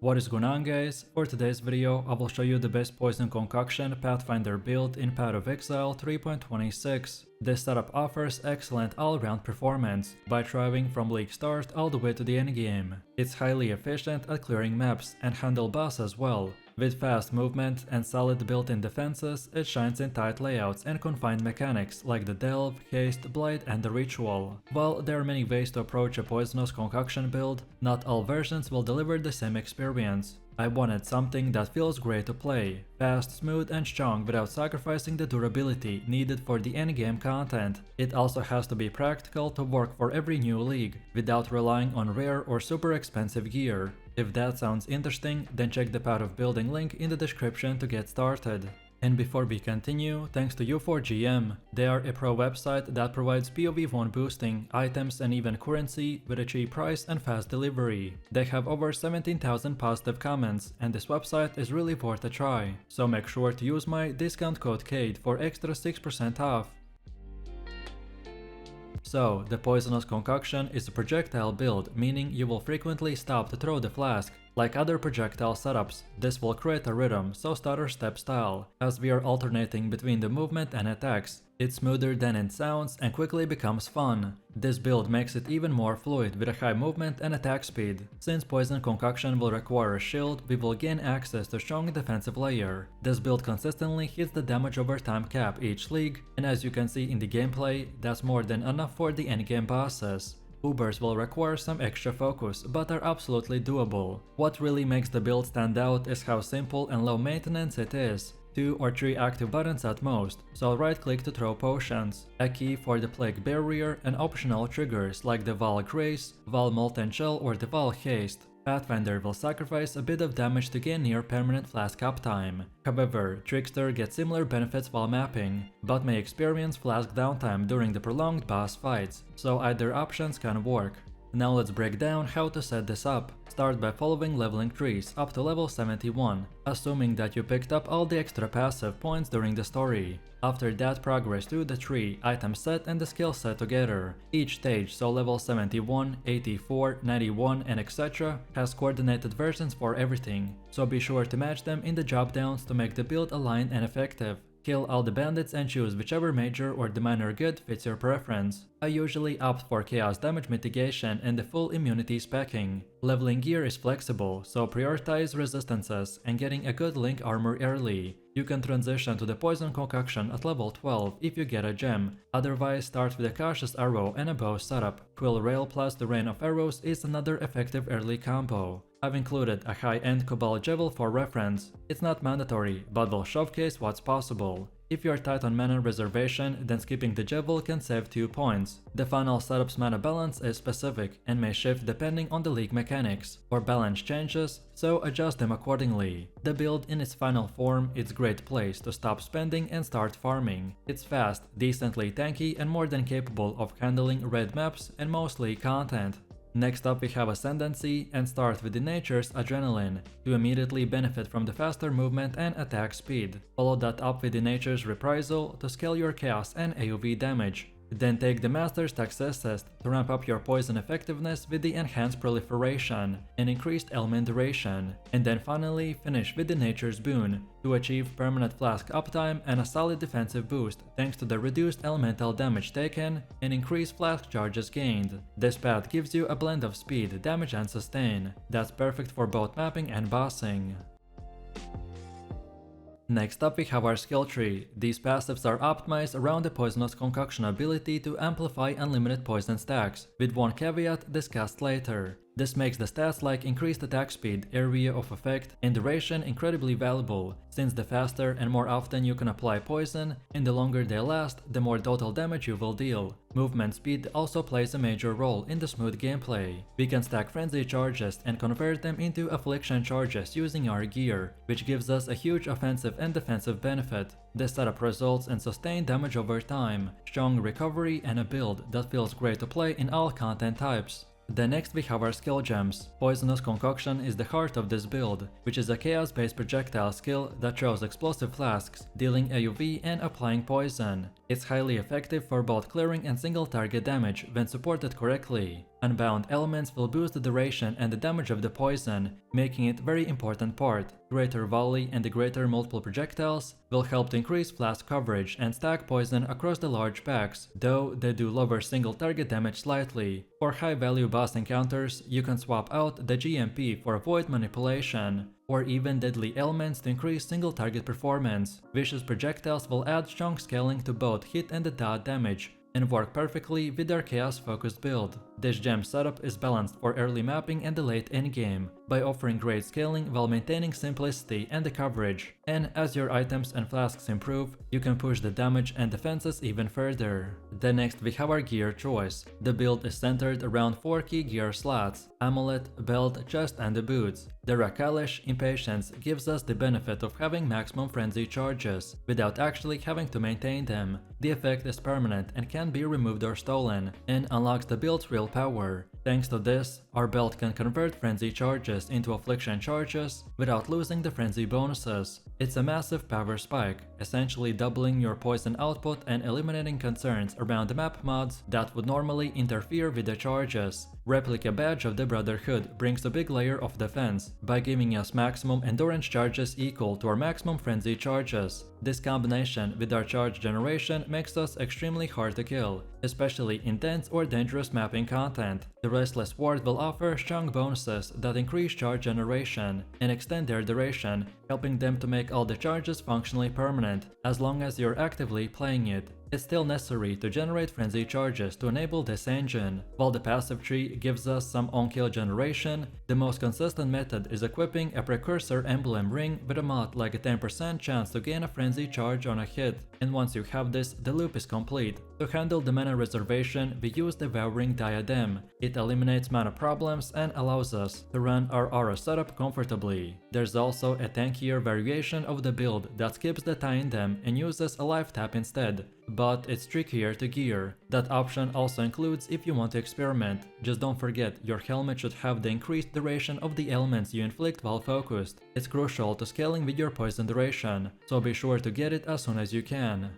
What is going on, guys? For today's video, I will show you the best Poison Concoction Pathfinder build in Path of Exile 3.26. This setup offers excellent all-round performance by thriving from league start all the way to the endgame. It's highly efficient at clearing maps and handle boss as well. With fast movement and solid built-in defenses, it shines in tight layouts and confined mechanics like the Delve, Haste, Blight and the Ritual. While there are many ways to approach a Poisonous Concoction build, not all versions will deliver the same experience. I wanted something that feels great to play, fast, smooth and strong without sacrificing the durability needed for the endgame content. It also has to be practical to work for every new league, without relying on rare or super expensive gear. If that sounds interesting, then check the Path of Building link in the description to get started. And before we continue, thanks to U4GM. They are a pro website that provides PoE boosting, items and even currency with a cheap price and fast delivery. They have over 17,000 positive comments and this website is really worth a try. So make sure to use my discount code KAID for extra 6% off. So, the Poisonous Concoction is a projectile build, meaning you will frequently stop to throw the flask. Like other projectile setups, this will create a rhythm, so stutter step style. As we are alternating between the movement and attacks, it's smoother than it sounds and quickly becomes fun. This build makes it even more fluid with a high movement and attack speed. Since Poison Concoction will require a shield, we will gain access to strong defensive layer. This build consistently hits the damage over time cap each league, and as you can see in the gameplay, that's more than enough for the endgame bosses. Ubers will require some extra focus, but are absolutely doable. What really makes the build stand out is how simple and low maintenance it is. 2 or 3 active buttons at most, so right click to throw potions, a key for the Plague Barrier and optional triggers like the Val Grace, Val Molten Shell or the Val Haste. Pathfinder will sacrifice a bit of damage to gain near permanent flask uptime. However, Trickster gets similar benefits while mapping, but may experience flask downtime during the prolonged boss fights, so either options can work. Now let's break down how to set this up. Start by following leveling trees up to level 71, assuming that you picked up all the extra passive points during the story. After that, progress to the tree, item set and the skill set together. Each stage, so level 71, 84, 91 and etc. has coordinated versions for everything, so be sure to match them in the drop downs to make the build aligned and effective. Kill all the bandits and choose whichever major or the minor good fits your preference. I usually opt for chaos damage mitigation and the full immunity specking. Leveling gear is flexible, so prioritize resistances and getting a good link armor early. You can transition to the Poison Concoction at level 12 if you get a gem, otherwise start with a cautious arrow and a bow setup. Quill Rail plus the Rain of Arrows is another effective early combo. I've included a high-end Cobalt Jewel for reference. It's not mandatory, but will showcase what's possible. If you're tight on mana reservation, then skipping the Jewel can save 2 points. The final setup's mana balance is specific and may shift depending on the league mechanics, or balance changes, so adjust them accordingly. The build in its final form is a great place to stop spending and start farming. It's fast, decently tanky and more than capable of handling red maps and mostly content. Next up we have Ascendancy and start with the Nature's Adrenaline to immediately benefit from the faster movement and attack speed. Follow that up with the Nature's Reprisal to scale your chaos and AoE damage. Then take the Master's Success Test to ramp up your poison effectiveness with the Enhanced Proliferation and increased element duration. And then finally finish with the Nature's Boon to achieve permanent flask uptime and a solid defensive boost thanks to the reduced elemental damage taken and increased flask charges gained. This path gives you a blend of speed, damage and sustain that's perfect for both mapping and bossing. Next up we have our skill tree. These passives are optimized around the Poisonous Concoction ability to amplify unlimited poison stacks, with one caveat discussed later. This makes the stats like increased attack speed, area of effect, and duration incredibly valuable, since the faster and more often you can apply poison, and the longer they last, the more total damage you will deal. Movement speed also plays a major role in the smooth gameplay. We can stack frenzy charges and convert them into affliction charges using our gear, which gives us a huge offensive and defensive benefit. This setup results in sustained damage over time, strong recovery and a build that feels great to play in all content types. Then next we have our skill gems. Poisonous Concoction is the heart of this build, which is a chaos-based projectile skill that throws explosive flasks, dealing AoE and applying poison. It's highly effective for both clearing and single target damage when supported correctly. Unbound elements will boost the duration and the damage of the poison, making it a very important part. Greater volley and the greater multiple projectiles will help to increase flask coverage and stack poison across the large packs, though they do lower single target damage slightly. For high value boss encounters, you can swap out the GMP for void manipulation, or even deadly elements to increase single target performance. Vicious projectiles will add strong scaling to both hit and the dot damage, and work perfectly with their chaos focused build. This gem setup is balanced for early mapping and the late endgame, by offering great scaling while maintaining simplicity and the coverage. And as your items and flasks improve, you can push the damage and defenses even further. Then next we have our gear choice. The build is centered around 4 key gear slots: amulet, belt, chest and the boots. The Rakalish Impatience gives us the benefit of having maximum frenzy charges, without actually having to maintain them. The effect is permanent and can be removed or stolen, and unlocks the build's real power. Thanks to this, our belt can convert frenzy charges into affliction charges without losing the frenzy bonuses. It's a massive power spike, essentially doubling your poison output and eliminating concerns around the map mods that would normally interfere with the charges. Replica Badge of the Brotherhood brings a big layer of defense by giving us maximum endurance charges equal to our maximum frenzy charges. This combination with our charge generation makes us extremely hard to kill, especially in dense or dangerous mapping content. The Restless Ward will offer strong bonuses that increase charge generation and extend their duration, helping them to make all the charges functionally permanent as long as you're actively playing it. It's still necessary to generate frenzy charges to enable this engine. While the passive tree gives us some on-kill generation, the most consistent method is equipping a precursor emblem ring with a mod like a 10% chance to gain a frenzy charge on a hit, and once you have this, the loop is complete. To handle the mana reservation, we use the Devouring Diadem. It eliminates mana problems and allows us to run our aura setup comfortably. There's also a tankier variation of the build that skips the Tandem and uses a life tap instead, but it's trickier to gear. That option also includes if you want to experiment. Just don't forget, your helmet should have the increased duration of the elements you inflict while focused. It's crucial to scaling with your poison duration, so be sure to get it as soon as you can.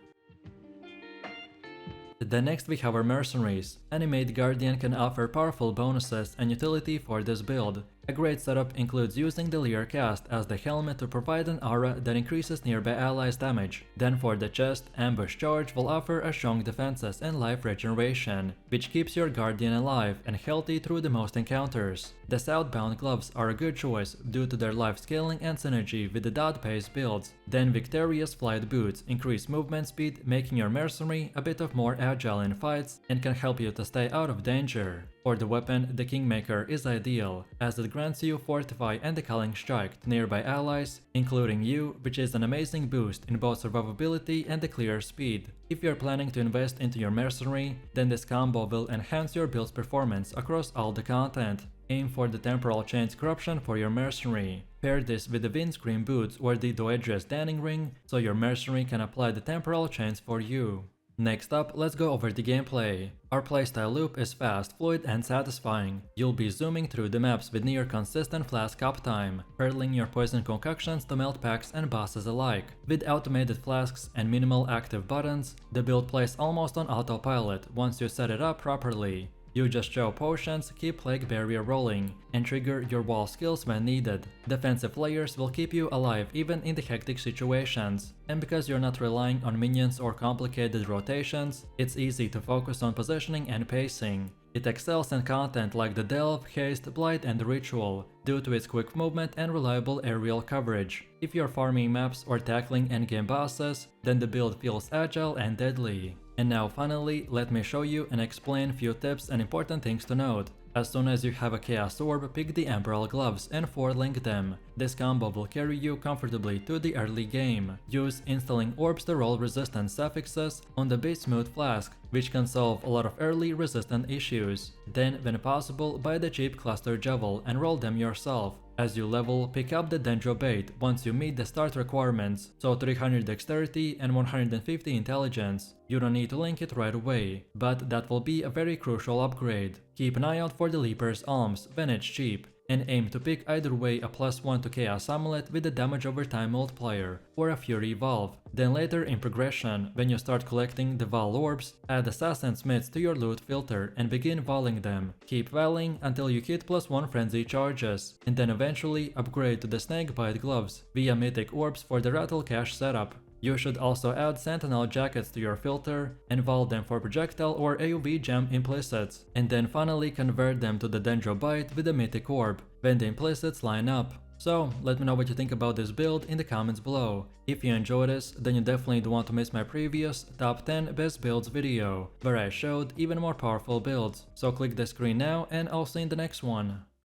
Then next we have our Mercenaries. Animate Guardian can offer powerful bonuses and utility for this build. A great setup includes using the Leer cast as the helmet to provide an aura that increases nearby allies' damage. Then for the chest, Ambush Charge will offer a strong defenses and life regeneration, which keeps your Guardian alive and healthy through the most encounters. The Southbound Gloves are a good choice due to their life scaling and synergy with the dot-based builds. Then Victorious Flight Boots increase movement speed, making your mercenary a bit of more agile in fights and can help you to stay out of danger. For the weapon, the Kingmaker is ideal, as it grants you Fortify and the Culling Strike to nearby allies, including you, which is an amazing boost in both survivability and the clear speed. If you're planning to invest into your mercenary, then this combo will enhance your build's performance across all the content. Aim for the Temporal Chains Corruption for your mercenary. Pair this with the Windscreen Boots or the Doedre's Danning Ring, so your mercenary can apply the Temporal Chains for you. Next up, let's go over the gameplay. Our playstyle loop is fast, fluid and satisfying. You'll be zooming through the maps with near consistent flask uptime, hurling your poison concoctions to melt packs and bosses alike. With automated flasks and minimal active buttons, the build plays almost on autopilot once you set it up properly. You just show potions, keep Plague Barrier rolling, and trigger your wall skills when needed. Defensive layers will keep you alive even in the hectic situations, and because you're not relying on minions or complicated rotations, it's easy to focus on positioning and pacing. It excels in content like the Delve, Haste, Blight and Ritual, due to its quick movement and reliable aerial coverage. If you're farming maps or tackling endgame bosses, then the build feels agile and deadly. And now finally, let me show you and explain few tips and important things to note. As soon as you have a Chaos Orb, pick the Emerald Gloves and forlink them. This combo will carry you comfortably to the early game. Use Installing Orbs to roll resistance suffixes on the Be Smooth Flask, which can solve a lot of early resistant issues. Then, when possible, buy the cheap Cluster Javel and roll them yourself. As you level, pick up the Dendro Bait once you meet the start requirements, so 300 Dexterity and 150 Intelligence. You don't need to link it right away, but that will be a very crucial upgrade. Keep an eye out for the Leaper's Alms when it's cheap. and aim to pick either way a +1 to Chaos Amulet with the damage over time multiplier, or a Fury Valve. Then later in progression, when you start collecting the Val Orbs, add Assassin's Mitts to your loot filter and begin Valing them. Keep Valing until you hit +1 frenzy charges, and then eventually upgrade to the Snakebite Gloves via Mythic Orbs for the Rattle Cache setup. You should also add Sentinel Jackets to your filter and vault them for projectile or AoV gem implicits, and then finally convert them to the Dendro Bite with the Mythic Orb, when the implicits line up. So, let me know what you think about this build in the comments below. If you enjoyed this, then you definitely don't want to miss my previous top 10 best builds video, where I showed even more powerful builds. So click the screen now and I'll see you in the next one.